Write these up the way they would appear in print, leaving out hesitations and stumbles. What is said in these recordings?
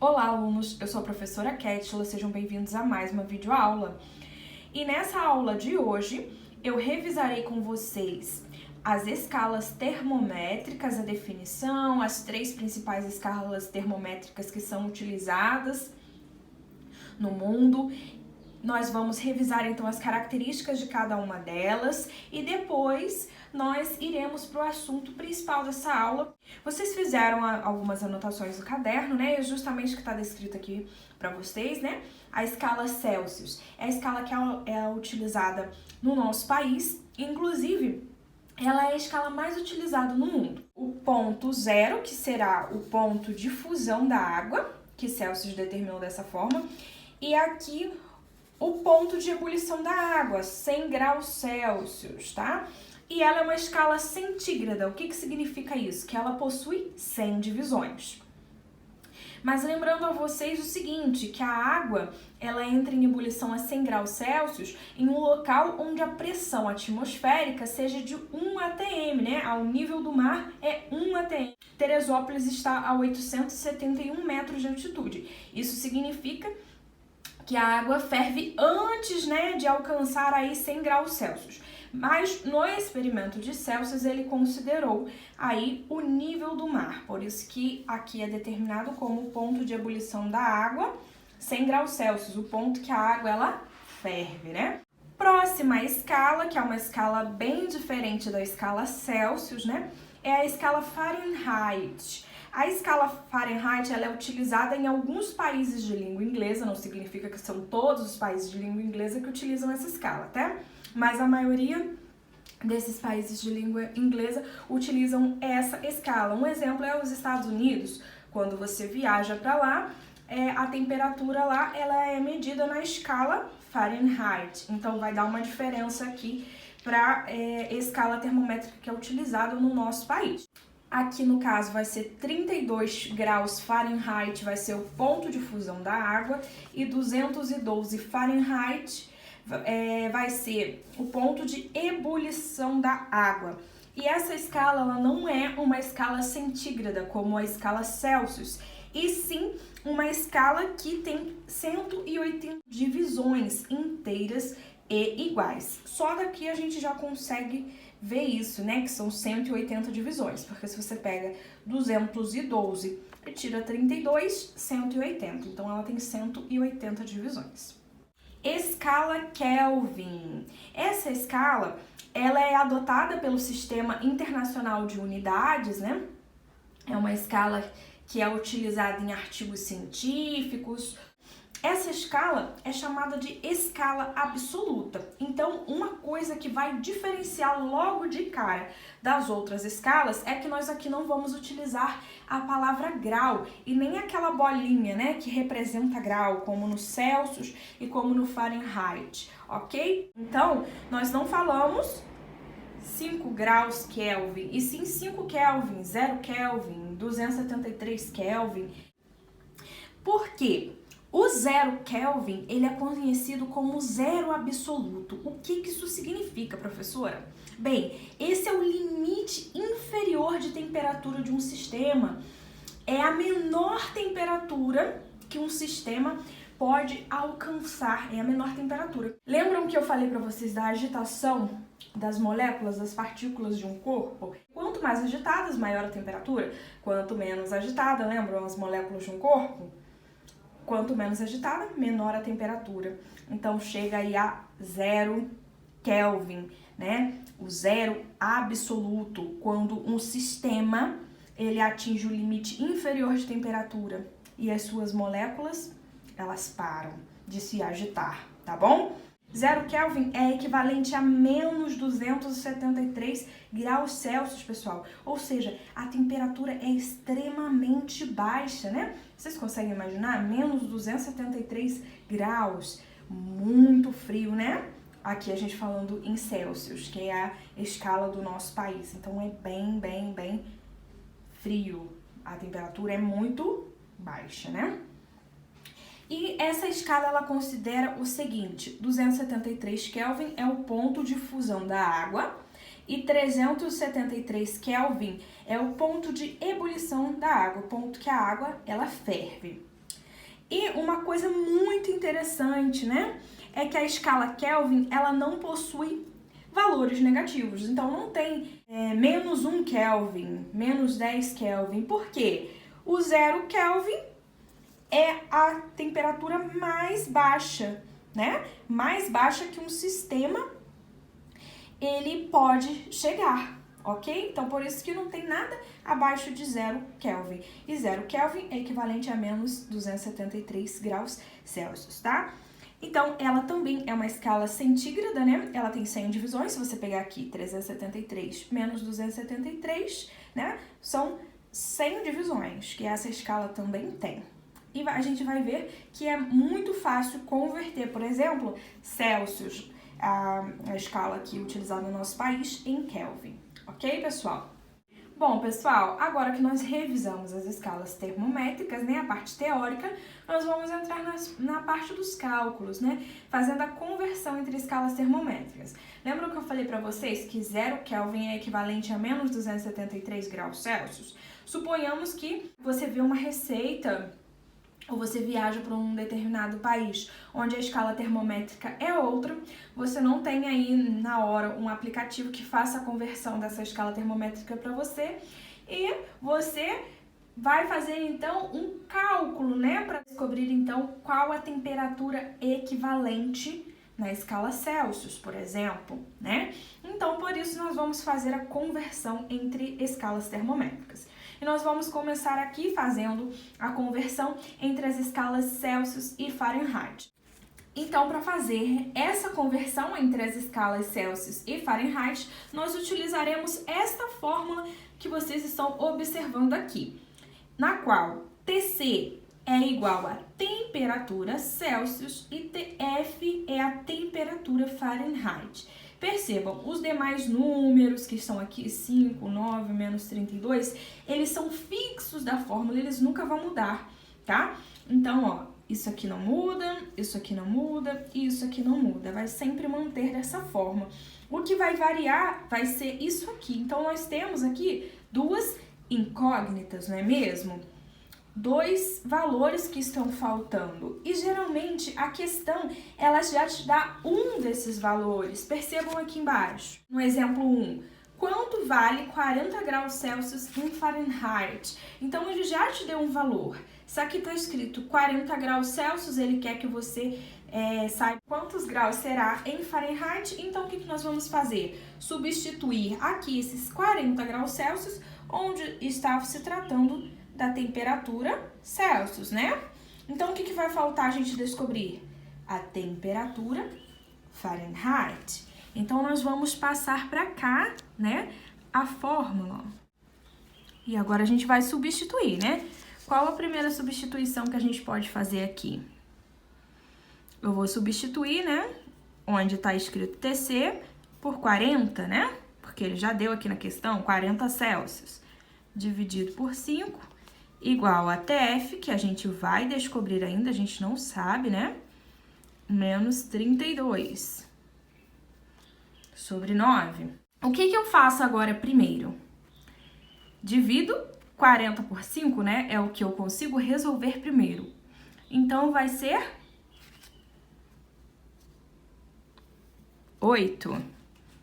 Olá, alunos! Eu sou a professora Kétila, sejam bem-vindos a mais uma videoaula. E nessa aula de hoje, eu revisarei com vocês as escalas termométricas, a definição, as 3 principais escalas termométricas que são utilizadas no mundo. Nós vamos revisar então as características de cada uma delas e depois nós iremos para o assunto principal dessa aula. Vocês fizeram algumas anotações no caderno, né? É justamente o que está descrito aqui para vocês, né? A escala Celsius é a escala que é utilizada no nosso país, inclusive ela é a escala mais utilizada no mundo. O ponto zero, que será o ponto de fusão da água, que Celsius determinou dessa forma, e aqui o ponto de ebulição da água, 100 graus Celsius, tá? E ela é uma escala centígrada. O que significa isso? Que ela possui 100 divisões. Mas lembrando a vocês o seguinte, que a água, ela entra em ebulição a 100 graus Celsius em um local onde a pressão atmosférica seja de 1 atm, né? Ao nível do mar é 1 atm. Teresópolis está a 871 metros de altitude. Isso significa que a água ferve antes, né, de alcançar aí 100 graus Celsius. Mas no experimento de Celsius ele considerou aí o nível do mar, por isso que aqui é determinado como o ponto de ebulição da água 100 graus Celsius, o ponto que a água ela ferve, né? Próxima escala, que é uma escala bem diferente da escala Celsius, né? É a escala Fahrenheit. A escala Fahrenheit ela é utilizada em alguns países de língua inglesa, não significa que são todos os países de língua inglesa que utilizam essa escala, tá? Mas a maioria desses países de língua inglesa utilizam essa escala. Um exemplo é os Estados Unidos. Quando você viaja para lá, a temperatura lá ela é medida na escala Fahrenheit. Então vai dar uma diferença aqui para a escala termométrica que é utilizada no nosso país. Aqui no caso vai ser 32 graus Fahrenheit, vai ser o ponto de fusão da água, e 212 Fahrenheit vai ser o ponto de ebulição da água. E essa escala ela não é uma escala centígrada como a escala Celsius, e sim uma escala que tem 180 divisões inteiras e iguais. Só daqui a gente já consegue ver isso, né, que são 180 divisões, porque se você pega 212 e tira 32, 180, então ela tem 180 divisões. Escala Kelvin. Essa escala, ela é adotada pelo Sistema Internacional de Unidades, né? É uma escala que é utilizada em artigos científicos. Essa escala é chamada de escala absoluta. Então, uma coisa que vai diferenciar logo de cara das outras escalas é que nós aqui não vamos utilizar a palavra grau e nem aquela bolinha, né, que representa grau, como no Celsius e como no Fahrenheit, ok? Então, nós não falamos 5 graus Kelvin, e sim 5 Kelvin, 0 Kelvin, 273 Kelvin. Por quê? O 0 Kelvin, ele é conhecido como zero absoluto. O que isso significa, professora? Bem, esse é o limite inferior de temperatura de um sistema. É a menor temperatura que um sistema pode alcançar, é a menor temperatura. Lembram que eu falei para vocês da agitação das moléculas, das partículas de um corpo? Quanto mais agitadas, maior a temperatura. Quanto menos agitada, lembram as moléculas de um corpo? Quanto menos agitada, menor a temperatura. Então, chega aí a 0 Kelvin, né? O zero absoluto, quando um sistema ele atinge o limite inferior de temperatura e as suas moléculas, elas param de se agitar, tá bom? 0 Kelvin é equivalente a menos 273 graus Celsius, pessoal. Ou seja, a temperatura é extremamente baixa, né? Vocês conseguem imaginar? Menos 273 graus. Muito frio, né? Aqui a gente falando em Celsius, que é a escala do nosso país. Então é bem frio. A temperatura é muito baixa, né? E essa escala ela considera o seguinte: 273 Kelvin é o ponto de fusão da água e 373 Kelvin é o ponto de ebulição da água, o ponto que a água ela ferve. E uma coisa muito interessante, né, é que a escala Kelvin, ela não possui valores negativos. Então, não tem menos 1 Kelvin, menos 10 Kelvin. Por quê? O 0 Kelvin é a temperatura mais baixa, né? Mais baixa que um sistema ele pode chegar, ok? Então, por isso que não tem nada abaixo de 0 Kelvin. E 0 Kelvin é equivalente a menos 273 graus Celsius, tá? Então, ela também é uma escala centígrada, né? Ela tem 100 divisões. Se você pegar aqui 373 menos 273, né? São 100 divisões, que essa escala também tem. E a gente vai ver que é muito fácil converter, por exemplo, Celsius, a escala aqui utilizada no nosso país, em Kelvin. Ok, pessoal? Bom, pessoal, agora que nós revisamos as escalas termométricas, né, a parte teórica, nós vamos entrar na parte dos cálculos, né, fazendo a conversão entre escalas termométricas. Lembram que eu falei para vocês que 0 Kelvin é equivalente a menos 273 graus Celsius? Suponhamos que você vê uma receita ou você viaja para um determinado país onde a escala termométrica é outra, você não tem aí na hora um aplicativo que faça a conversão dessa escala termométrica para você e você vai fazer então um cálculo, né, para descobrir então qual a temperatura equivalente na escala Celsius, por exemplo, né? Então, por isso nós vamos fazer a conversão entre escalas termométricas. E nós vamos começar aqui fazendo a conversão entre as escalas Celsius e Fahrenheit. Então, para fazer essa conversão entre as escalas Celsius e Fahrenheit, nós utilizaremos esta fórmula que vocês estão observando aqui, na qual TC é igual a temperatura Celsius e TF é a temperatura Fahrenheit. Percebam, os demais números que estão aqui, 5, 9, menos 32, eles são fixos da fórmula, eles nunca vão mudar, tá? Então, ó, isso aqui não muda, isso aqui não muda e isso aqui não muda, vai sempre manter dessa forma. O que vai variar vai ser isso aqui. Então, nós temos aqui duas incógnitas, não é mesmo? Dois valores que estão faltando. E geralmente a questão, ela já te dá um desses valores. Percebam aqui embaixo. No exemplo 1, quanto vale 40 graus Celsius em Fahrenheit? Então ele já te deu um valor. Se aqui está escrito 40 graus Celsius, ele quer que você saiba quantos graus será em Fahrenheit. Então o que nós vamos fazer? Substituir aqui esses 40 graus Celsius, onde está se tratando da temperatura Celsius, né? Então, o que vai faltar a gente descobrir? A temperatura Fahrenheit. Então, nós vamos passar para cá, né, a fórmula. E agora a gente vai substituir, né? Qual a primeira substituição que a gente pode fazer aqui? Eu vou substituir, né, onde está escrito TC por 40, né? Porque ele já deu aqui na questão 40 Celsius. Dividido por 5. Igual a TF, que a gente vai descobrir ainda, a gente não sabe, né? Menos 32 sobre 9. O que eu faço agora primeiro? Divido 40 por 5, né? É o que eu consigo resolver primeiro. Então, vai ser 8,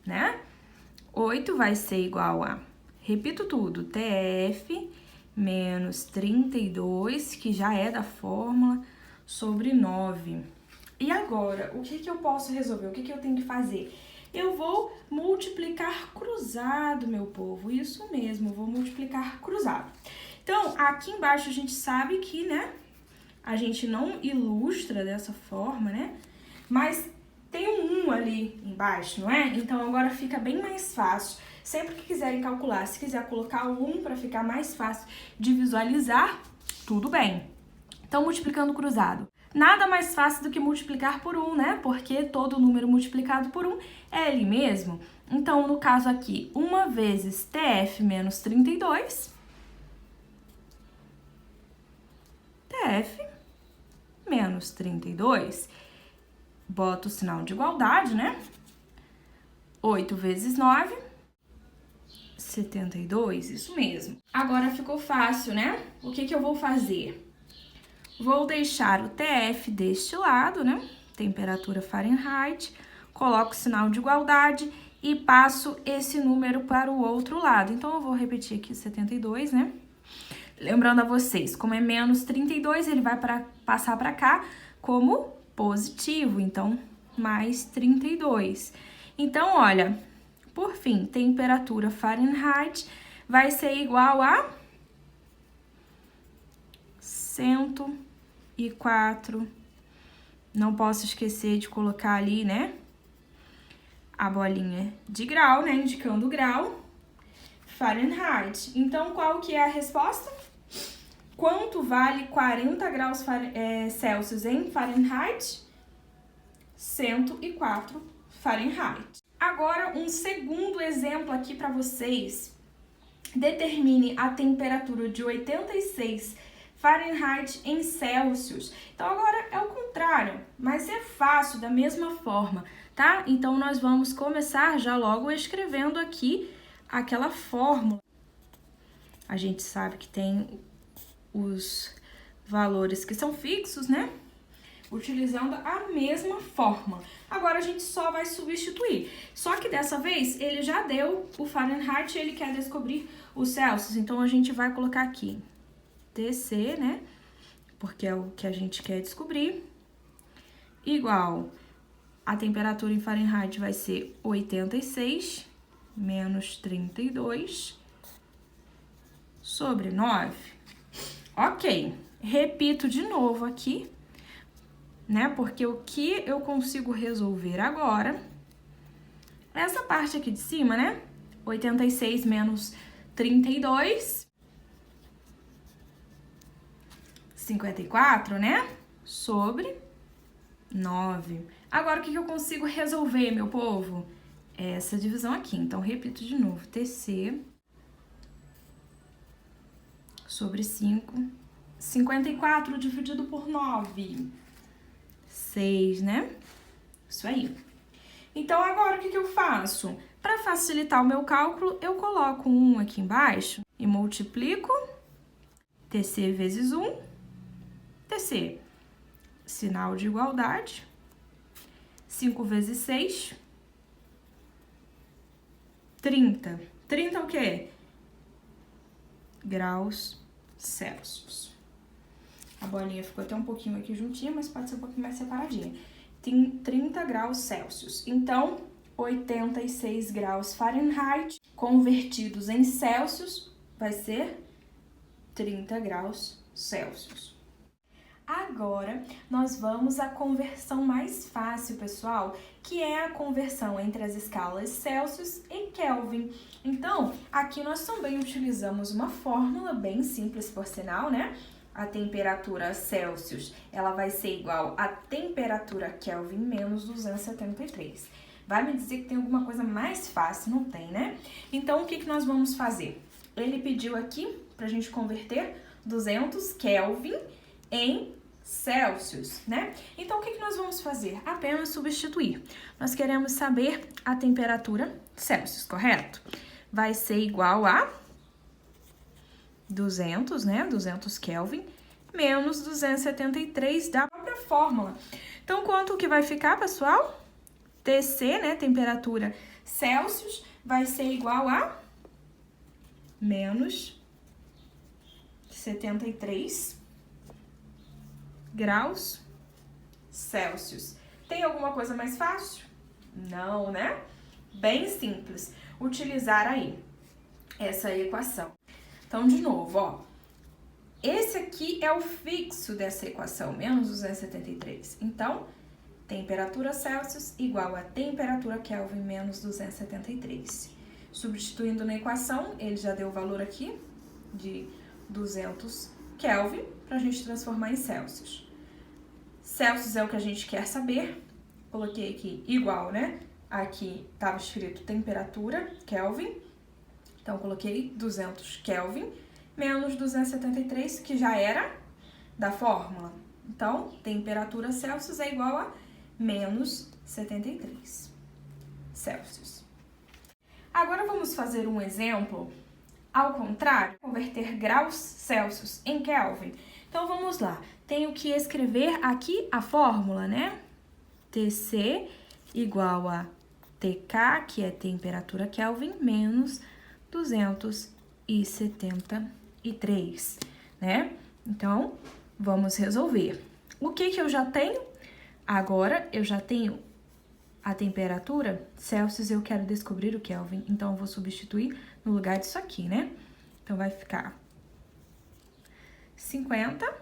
né? 8 vai ser igual a, repito tudo, TF menos 32, que já é da fórmula, sobre 9. E agora, o que eu posso resolver? O que eu tenho que fazer? Eu vou multiplicar cruzado, meu povo. Isso mesmo, eu vou multiplicar cruzado. Então, aqui embaixo a gente sabe que, né, a gente não ilustra dessa forma, né? Mas tem um 1 ali embaixo, não é? Então, agora fica bem mais fácil. Sempre que quiserem calcular, se quiser colocar o 1 para ficar mais fácil de visualizar, tudo bem. Então, multiplicando cruzado. Nada mais fácil do que multiplicar por 1, né? Porque todo número multiplicado por 1 é ele mesmo. Então, no caso aqui, 1 vezes TF menos 32, TF menos 32. Bota o sinal de igualdade, né? 8 vezes 9... 72, isso mesmo. Agora ficou fácil, né? O que eu vou fazer? Vou deixar o TF deste lado, né? Temperatura Fahrenheit, coloco o sinal de igualdade e passo esse número para o outro lado. Então, eu vou repetir aqui 72, né? Lembrando a vocês, como é menos 32, ele vai passar para cá como positivo, então, mais 32. Então, olha, por fim, temperatura Fahrenheit vai ser igual a 104. Não posso esquecer de colocar ali, né, a bolinha de grau, né, indicando o grau, Fahrenheit. Então, qual que é a resposta? Quanto vale 40 graus Celsius em Fahrenheit? 104 Fahrenheit. Agora, um segundo exemplo aqui para vocês. Determine a temperatura de 86 Fahrenheit em Celsius. Então, agora é o contrário, mas é fácil da mesma forma, tá? Então, nós vamos começar já logo escrevendo aqui aquela fórmula. A gente sabe que tem os valores que são fixos, né? Utilizando a mesma fórmula. Agora, a gente só vai substituir. Só que dessa vez, ele já deu o Fahrenheit e ele quer descobrir o Celsius. Então, a gente vai colocar aqui TC, né? Porque é o que a gente quer descobrir. Igual a temperatura em Fahrenheit vai ser 86 menos 32 sobre 9. Ok, repito de novo aqui, né? Porque o que eu consigo resolver agora, essa parte aqui de cima, né? 86 menos 32, 54, né? Sobre 9. Agora, o que eu consigo resolver, meu povo? Essa divisão aqui. Então, repito de novo. TC sobre 5. 54 dividido por 9. 6, né? Isso aí. Então, agora, o que eu faço? Para facilitar o meu cálculo, eu coloco 1 aqui embaixo e multiplico TC vezes 1. TC, sinal de igualdade. 5 vezes 6, 30. 30 é o quê? Graus Celsius. A bolinha ficou até um pouquinho aqui juntinha, mas pode ser um pouquinho mais separadinha. Tem 30 graus Celsius. Então, 86 graus Fahrenheit convertidos em Celsius vai ser 30 graus Celsius. Agora, nós vamos à conversão mais fácil, pessoal, que é a conversão entre as escalas Celsius e Kelvin. Então, aqui nós também utilizamos uma fórmula bem simples, por sinal, né? A temperatura Celsius, ela vai ser igual à temperatura Kelvin menos 273. Vai me dizer que tem alguma coisa mais fácil? Não tem, né? Então, o que nós vamos fazer? Ele pediu aqui pra gente converter 200 Kelvin em Celsius, né? Então, o que nós vamos fazer? Apenas substituir. Nós queremos saber a temperatura Celsius, correto? Vai ser igual a 200, né? 200 Kelvin menos 273 da própria fórmula. Então, quanto que vai ficar, pessoal? TC, né? Temperatura Celsius vai ser igual a menos 73 graus Celsius. Tem alguma coisa mais fácil? Não, né? Bem simples. Utilizar aí essa equação. Então, de novo, ó. Esse aqui é o fixo dessa equação, menos 273. Então, temperatura Celsius igual a temperatura Kelvin menos 273. Substituindo na equação, ele já deu o valor aqui de 200 Kelvin para a gente transformar em Celsius. Celsius é o que a gente quer saber. Coloquei aqui igual, né? Aqui estava escrito temperatura Kelvin. Então, coloquei 200 Kelvin menos 273, que já era da fórmula. Então, temperatura Celsius é igual a menos 73 Celsius. Agora, vamos fazer um exemplo Ao contrário, converter graus Celsius em Kelvin. Então, vamos lá. Tenho que escrever aqui a fórmula, né? TC igual a TK, que é temperatura Kelvin, menos 273, né? Então, vamos resolver. O que eu já tenho? Agora, eu já tenho a temperatura Celsius, eu quero descobrir o Kelvin. Então, eu vou substituir no lugar disso aqui, né? Então, vai ficar 50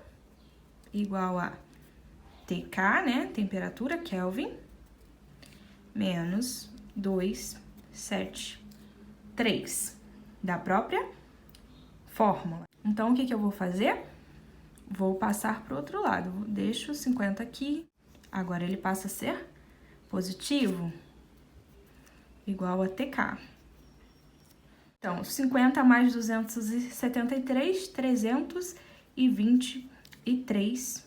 igual a TK, né? Temperatura Kelvin, menos 273, da própria fórmula. Então, o que eu vou fazer? Vou passar para o outro lado. Deixo 50 aqui. Agora, ele passa a ser positivo, igual a TK. Então, 50 mais 273, 323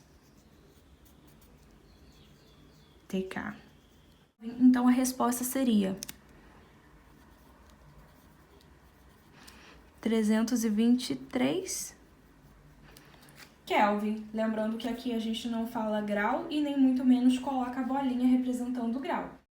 TK. Então, a resposta seria 323 Kelvin. Lembrando que aqui a gente não fala grau e nem muito menos coloca a bolinha representando o grau.